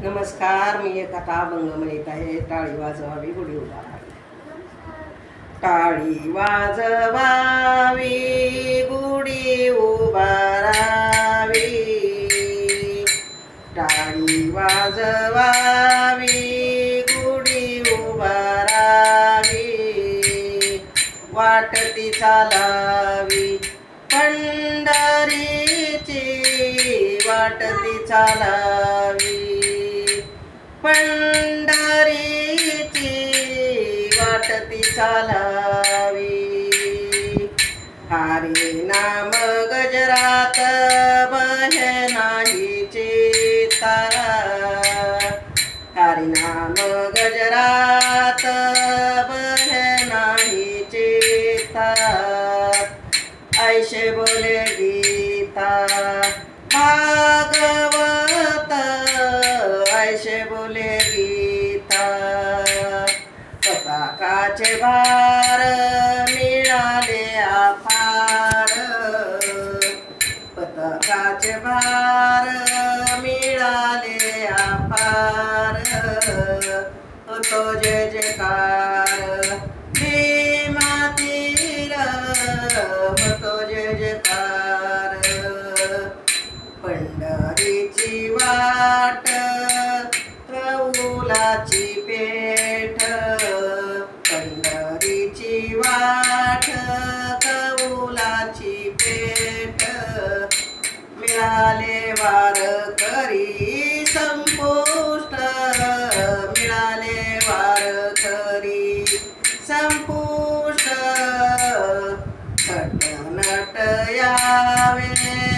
नमस्कार, मी एक कथा अभंग म्हणत आहे. टाळी वाजवावी गुढी उभारावी. टाळी वाजवावी गुढी उभारावी. टाळी वाजवावी गुढी उभारावी. वाटती चालावी पंढरीची, वाटती चालावी पंढरीची, वाटती चालावी. हरी नाम गजरात बहे नाही चित्ता. हरी नाम गजरात बहे नाही चित्ता. ऐसे बोले गीता भागवत, ऐसे बोले गीता. पताकाचे भार मिळाले अपार. पताकाचे भार मिळाले अपार. तो जय जयकार भीमातीर, तो जय जयकार. पंढरीची वाट कौलाची पेठ. पंढरीची वाट कौलाची पेठ. मिळाले वारकरी संपुष्ट. मिळाले वारकरी संपुष्ट. नट यावे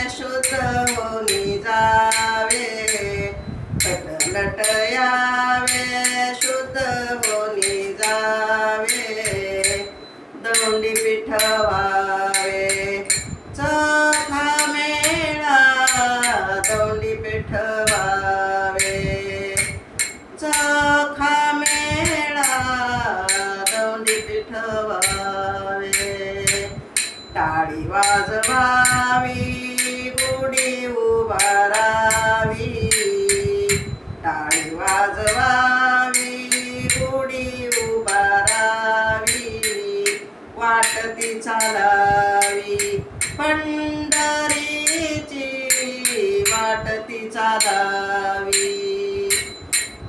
शुद्ध होनी जावे. नट यावे शुद्ध होनी जावे. दौंडी पिठवावे चोखा मेळा. दौंडी पिठवावे चोखा मेळा. दौंडी पिठवावे. टाळी वाजवावी गुढी उभारावी. टाळी वाजवावी गुढी उभारावी. वाटती चालावी पंढरीची, वाटती चालावी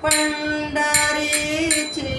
पंढरीची,